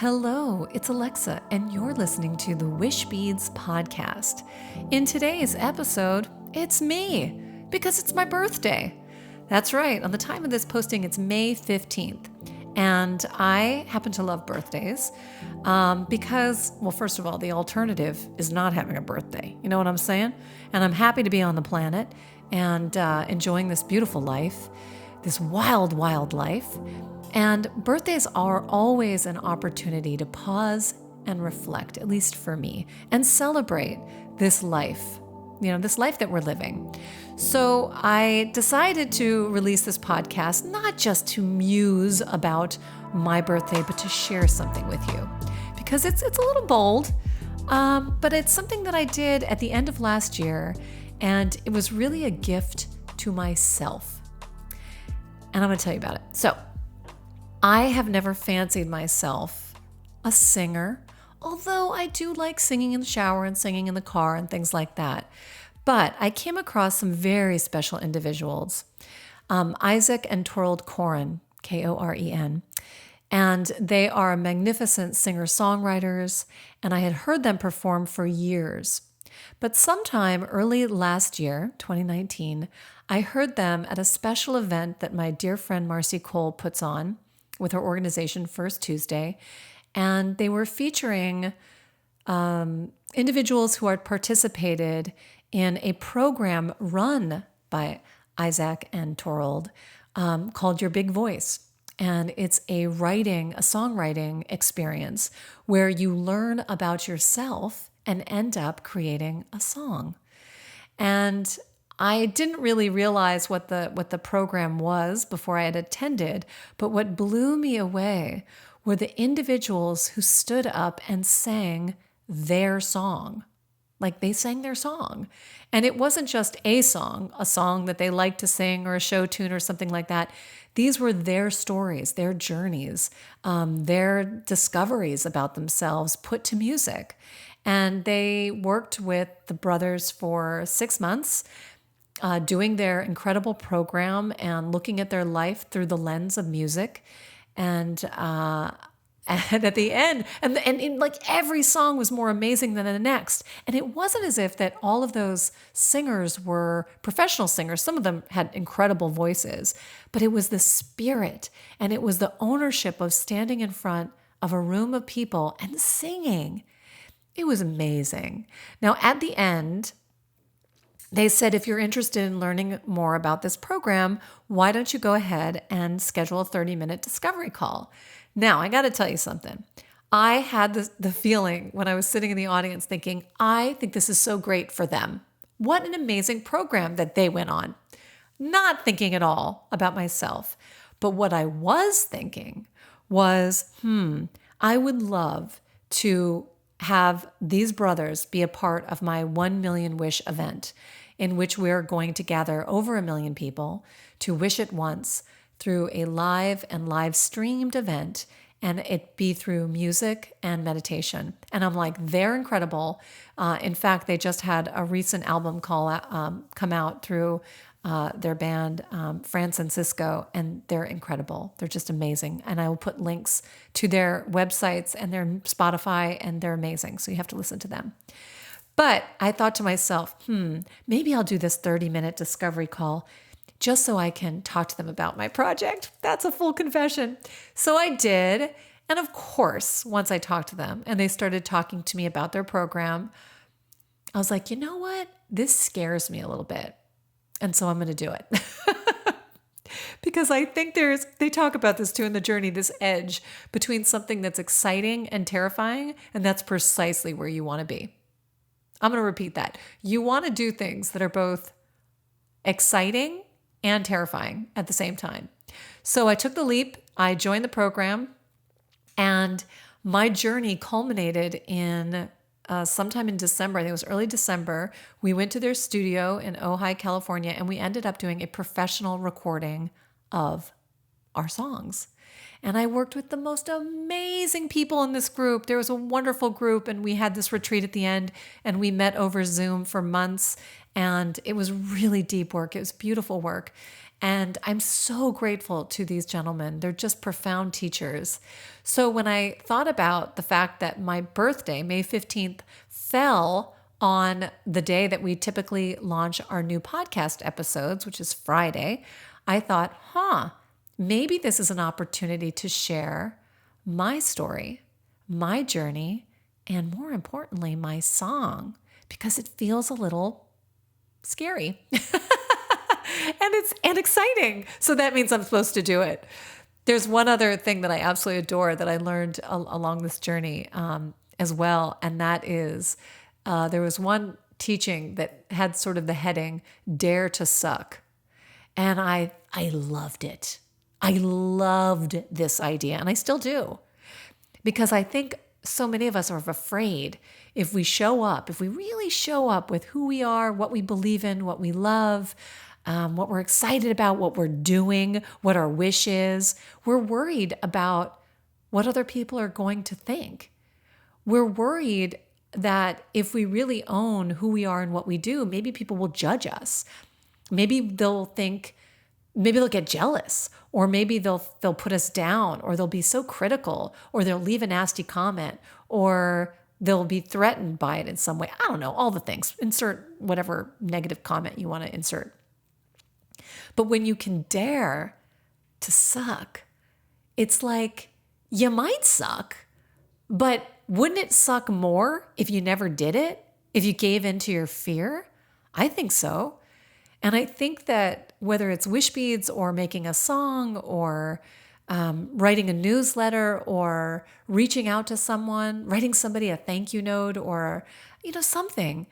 Hello, it's Alexa, and you're listening to the Wishbeads podcast. In today's episode, it's me, because it's my birthday. That's right, on the time of this posting, it's May 15th. And I happen to love birthdays because, well, first of all, the alternative is not having a birthday. You know what I'm saying? And I'm happy to be on the planet and enjoying this beautiful life, this wild, wild life. And birthdays are always an opportunity to pause and reflect, at least for me, and celebrate this life, this life that we're living. So I decided to release this podcast, not just to muse about my birthday, but to share something with you, because it's a little bold, but it's something that I did at the end of last year, and it was really a gift to myself. And I'm going to tell you about it. So I have never fancied myself a singer, although I do like singing in the shower and singing in the car and things like that. But I came across some very special individuals, Isaac and Thorald Koren, Koren, and they are magnificent singer-songwriters, and I had heard them perform for years. But sometime early last year, 2019, I heard them at a special event that my dear friend Marcy Cole puts on with her organization First Tuesday, and they were featuring individuals who had participated in a program run by Isaac and Thorald called Your Big Voice. And it's a songwriting experience where you learn about yourself and end up creating a song. And I didn't really realize what the program was before I had attended, but what blew me away were the individuals who stood up and sang their song. Like they sang their song. And it wasn't just a song that they liked to sing or a show tune or something like that. These were their stories, their journeys, their discoveries about themselves put to music. And they worked with the brothers for 6 months, doing their incredible program and looking at their life through the lens of music. And at the end, and in like every song was more amazing than the next. And it wasn't as if that all of those singers were professional singers. Some of them had incredible voices, but it was the spirit and it was the ownership of standing in front of a room of people and singing. It was amazing. Now, at the end, they said, if you're interested in learning more about this program, why don't you go ahead and schedule a 30-minute discovery call? Now, I got to tell you something. I had the feeling when I was sitting in the audience thinking, I think this is so great for them. What an amazing program that they went on. Not thinking at all about myself. But what I was thinking was, I would love to have these brothers be a part of my 1 Million Wish event, in which we're going to gather over 1 million people to wish at once through a live and live streamed event, and it be through music and meditation. And I'm like, they're incredible. In fact, they just had a recent album come out through their band, Fran Francisco, and they're incredible. They're just amazing. And I will put links to their websites and their Spotify, and they're amazing. So you have to listen to them. But I thought to myself, maybe I'll do this 30-minute discovery call just so I can talk to them about my project. That's a full confession. So I did. And of course, once I talked to them and they started talking to me about their program, I was like, you know what? This scares me a little bit. And so I'm going to do it. Because I think they talk about this too in the journey, this edge between something that's exciting and terrifying. And that's precisely where you want to be. I'm going to repeat that. You want to do things that are both exciting and terrifying at the same time. So I took the leap. I joined the program, and my journey culminated in sometime in December. I think it was early December. We went to their studio in Ojai, California, and we ended up doing a professional recording of our songs. And I worked with the most amazing people in this group. There was a wonderful group, and we had this retreat at the end, and we met over Zoom for months. And it was really deep work. It was beautiful work. And I'm so grateful to these gentlemen. They're just profound teachers. So when I thought about the fact that my birthday, May 15th, fell on the day that we typically launch our new podcast episodes, which is Friday, I thought, maybe this is an opportunity to share my story, my journey, and more importantly, my song, because it feels a little scary. And exciting. So that means I'm supposed to do it. There's one other thing that I absolutely adore that I learned along this journey as well. And that is, there was one teaching that had sort of the heading, Dare to Suck. And I loved it. I loved this idea, and I still do. Because I think so many of us are afraid if we show up, if we really show up with who we are, what we believe in, what we love, what we're excited about, what we're doing, what our wish is. We're worried about what other people are going to think. We're worried that if we really own who we are and what we do, maybe people will judge us. Maybe they'll get jealous, or maybe they'll put us down, or they'll be so critical, or they'll leave a nasty comment, or they'll be threatened by it in some way. I don't know, all the things. Insert whatever negative comment you want to insert. But when you can dare to suck, it's like you might suck, but wouldn't it suck more if you never did it? If you gave in to your fear? I think so. And I think that whether it's Wishbeads or making a song or writing a newsletter or reaching out to someone, writing somebody a thank you note or, something,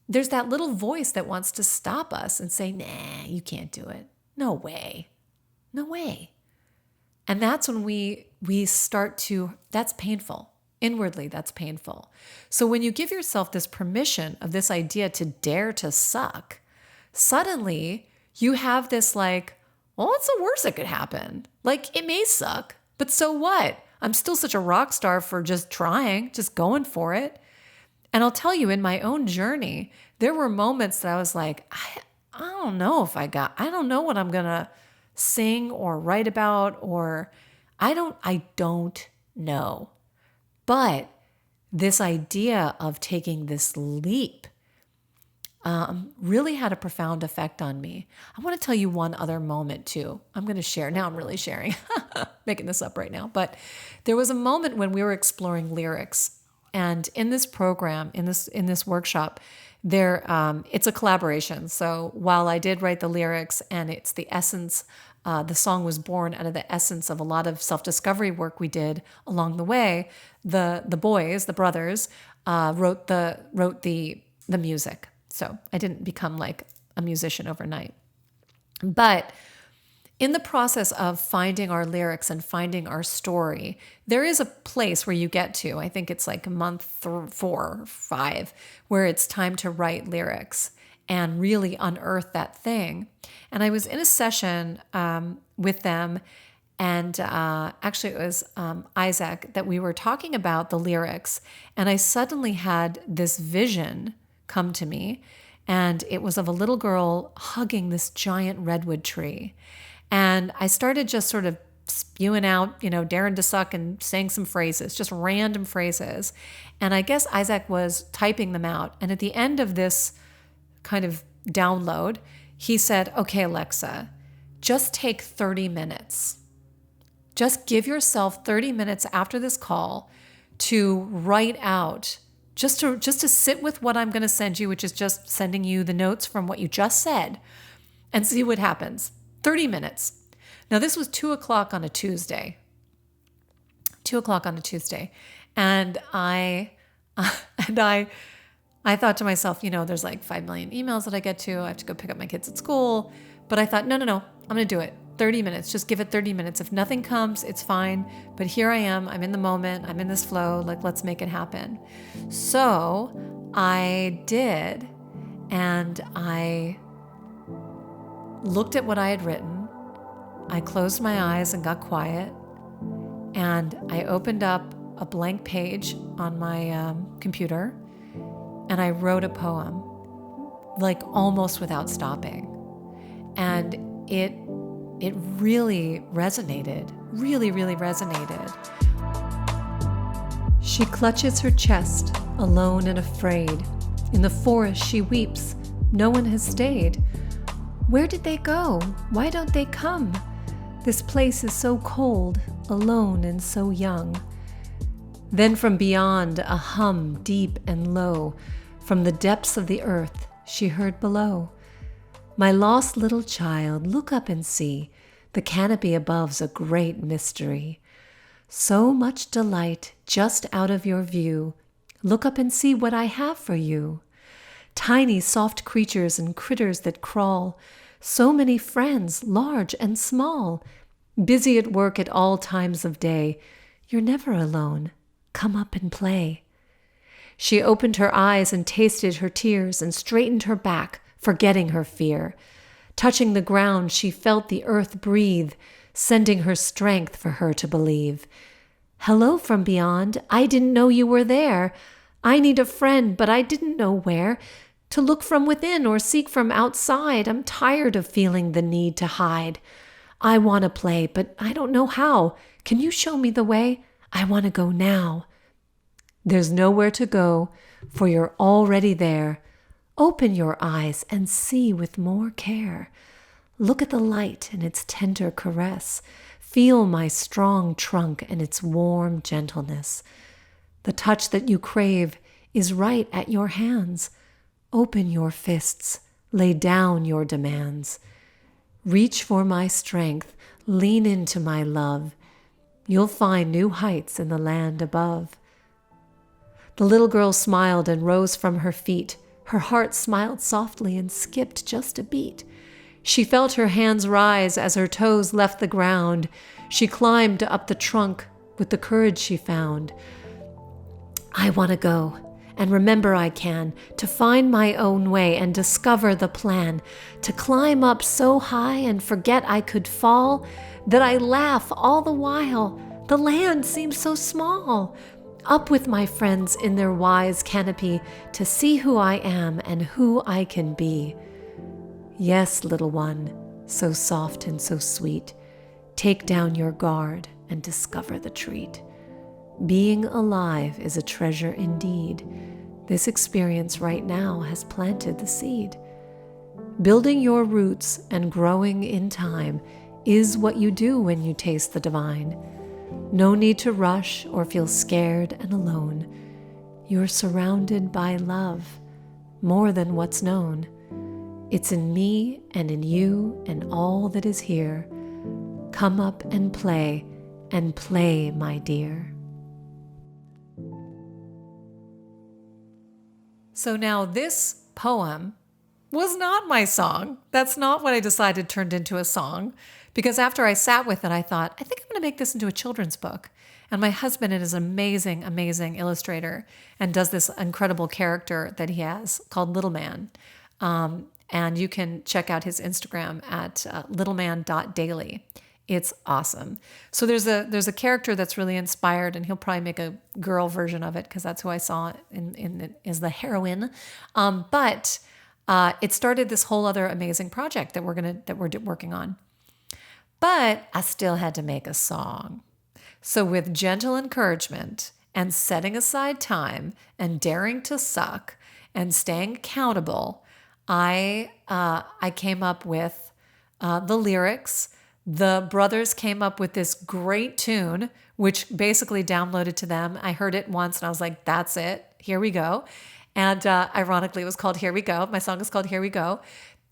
there's that little voice that wants to stop us and say, nah, you can't do it. No way. No way. And that's when we start to, that's painful. Inwardly, that's painful. So when you give yourself this permission of this idea to dare to suck, suddenly you have this like, well, what's the worst that could happen? Like, it may suck, but so what? I'm still such a rock star for just trying, just going for it. And I'll tell you, in my own journey, there were moments that I was like, I don't know I don't know what I'm going to sing or write about, or I don't know. But this idea of taking this leap really had a profound effect on me. I want to tell you one other moment too. I'm going to share. Now I'm really sharing, making this up right now. But there was a moment when we were exploring lyrics. And in this program, in this workshop, it's a collaboration. So while I did write the lyrics and it's the essence, the song was born out of the essence of a lot of self-discovery work we did along the way, the boys, the brothers, wrote the music. So I didn't become like a musician overnight. But in the process of finding our lyrics and finding our story, there is a place where you get to, I think it's like month 4 or 5, where it's time to write lyrics and really unearth that thing. And I was in a session with them, and actually it was Isaac, that we were talking about the lyrics, and I suddenly had this vision come to me, and it was of a little girl hugging this giant redwood tree. And I started just sort of spewing out, daring to suck and saying some phrases, just random phrases. And I guess Isaac was typing them out. And at the end of this kind of download, he said, okay, Alexa, just take 30 minutes. Just give yourself 30 minutes after this call to write out, just to sit with what I'm going to send you, which is just sending you the notes from what you just said, and see what happens. 30 minutes. Now, this was 2:00 on a Tuesday. 2:00 on a Tuesday. And I thought to myself, there's like 5 million emails that I get to. I have to go pick up my kids at school. But I thought, no, I'm going to do it. 30 minutes. Just give it 30 minutes. If nothing comes, it's fine. But here I am. I'm in the moment. I'm in this flow. Like, let's make it happen. So I did. And I looked at what I had written. I closed my eyes and got quiet. And I opened up a blank page on my computer, and I wrote a poem, like almost without stopping. And it really resonated, really, really resonated. She clutches her chest, alone and afraid. In the forest she weeps, no one has stayed. Where did they go? Why don't they come? This place is so cold, alone and so young. Then from beyond, a hum deep and low, from the depths of the earth she heard below. My lost little child, look up and see, the canopy above's a great mystery. So much delight just out of your view. Look up and see what I have for you. Tiny soft creatures and critters that crawl, so many friends, large and small, busy at work at all times of day. You're never alone. Come up and play. She opened her eyes and tasted her tears and straightened her back, forgetting her fear. Touching the ground, she felt the earth breathe, sending her strength for her to believe. Hello from beyond. I didn't know you were there. I need a friend, but I didn't know where. To look from within or seek from outside. I'm tired of feeling the need to hide. I want to play, but I don't know how. Can you show me the way? I want to go now. There's nowhere to go, for you're already there. Open your eyes and see with more care. Look at the light and its tender caress. Feel my strong trunk and its warm gentleness. The touch that you crave is right at your hands. Open your fists, lay down your demands. Reach for my strength, lean into my love. You'll find new heights in the land above. The little girl smiled and rose from her feet. Her heart smiled softly and skipped just a beat. She felt her hands rise as her toes left the ground. She climbed up the trunk with the courage she found. I want to go, and remember I can, to find my own way and discover the plan, to climb up so high and forget I could fall, that I laugh all the while. The land seems so small. Up with my friends in their wise canopy to see who I am and who I can be. Yes, little one, so soft and so sweet, take down your guard and discover the treat. Being alive is a treasure indeed. This experience right now has planted the seed. Building your roots and growing in time is what you do when you taste the divine. No need to rush or feel scared and alone. You're surrounded by love, more than what's known. It's in me and in you and all that is here. Come up and play, my dear. So now this poem was not my song. That's not what I decided turned into a song. Because after I sat with it, I thought, I think I'm going to make this into a children's book. And my husband is an amazing, amazing illustrator and does this incredible character that he has called Little Man. And you can check out his Instagram at littleman.daily. It's awesome. So there's a character that's really inspired, and he'll probably make a girl version of it because that's who I saw as the heroine. But it started this whole other amazing project that we're working on. But I still had to make a song. So with gentle encouragement and setting aside time and daring to suck and staying accountable, I came up with the lyrics. The brothers came up with this great tune, which basically downloaded to them. I heard it once and I was like, that's it. Here we go. And ironically, it was called Here We Go. My song is called Here We Go.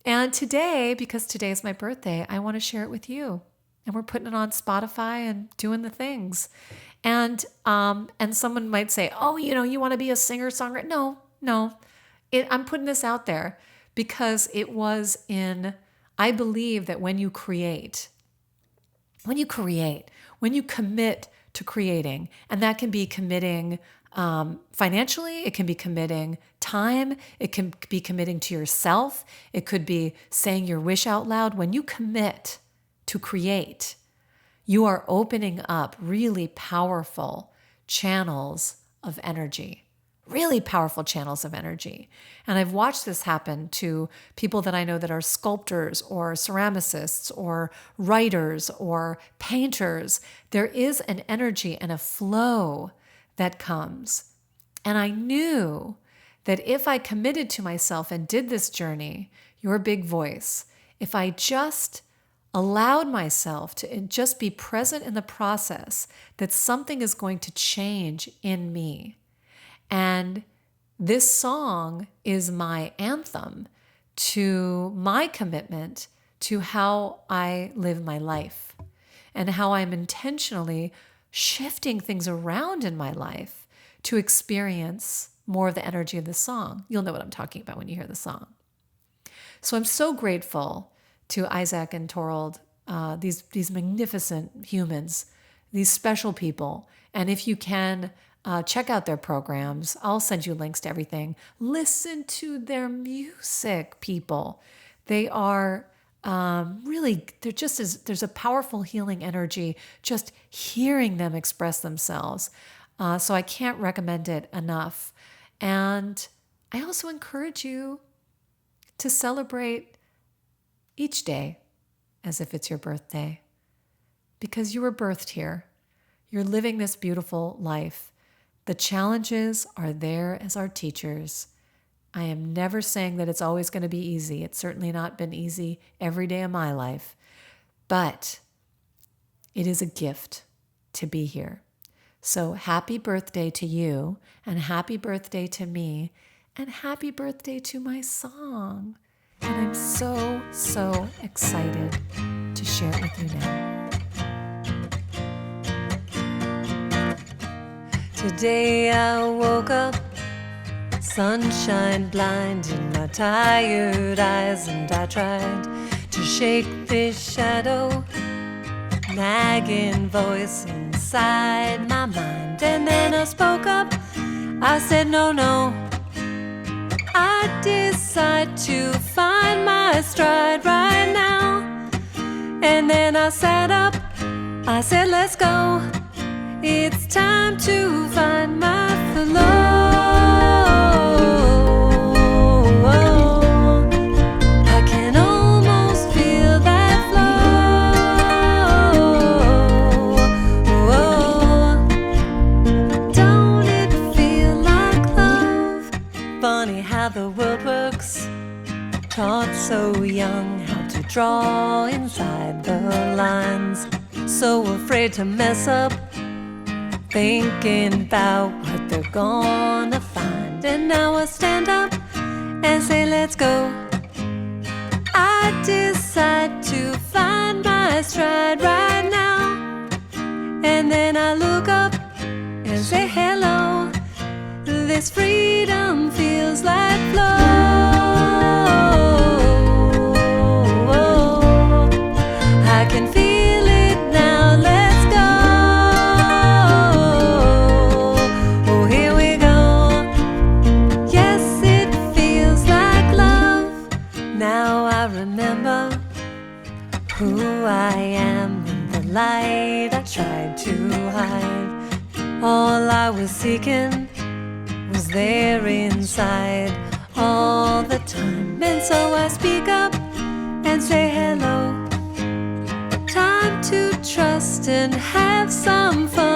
And today, because today is my birthday, I want to share it with you. And we're putting it on Spotify and doing the things. And someone might say, oh, you want to be a singer-songwriter? No. I'm putting this out there because I believe that when you commit to creating, and that can be committing financially, it can be committing time, it can be committing to yourself, it could be saying your wish out loud. When you commit to create, you are opening up really powerful channels of energy. Really powerful channels of energy. And I've watched this happen to people that I know that are sculptors or ceramicists or writers or painters. There is an energy and a flow that comes. And I knew that if I committed to myself and did this journey, your big voice, if I just allowed myself to just be present in the process, that something is going to change in me. And this song is my anthem to my commitment to how I live my life and how I'm intentionally shifting things around in my life to experience more of the energy of the song. You'll know what I'm talking about when you hear the song. So I'm so grateful to Isaac and Thorald, these magnificent humans, these special people. And if you can, check out their programs. I'll send you links to everything. Listen to their music, people. They are really, there's a powerful healing energy just hearing them express themselves. So I can't recommend it enough. And I also encourage you to celebrate each day as if it's your birthday, because you were birthed here. You're living this beautiful life. The challenges are there as our teachers. I am never saying that it's always going to be easy. It's certainly not been easy every day of my life, but it is a gift to be here. So happy birthday to you, and happy birthday to me, and happy birthday to my song. And I'm so, so excited to share it with you now. Today I woke up, sunshine blinding my tired eyes, and I tried to shake this shadow, nagging voice inside my mind. And then I spoke up, I said no, I decide to find my stride right now. And then I sat up, I said let's go. It's time to find my flow. I can almost feel that flow. Don't it feel like love? Funny how the world works. Taught so young how to draw inside the lines. So afraid to mess up, thinking about what they're gonna find. And now I stand up and say let's go. I decide to find my stride right now. And then I look up and say hello. This freedom feels like flow. I can feel it now, let's go. Oh, here we go. Yes, it feels like love. Now I remember who I am in the light I tried to hide. All I was seeking was there inside all the time. And so I speak up and say hello. Time to trust and have some fun.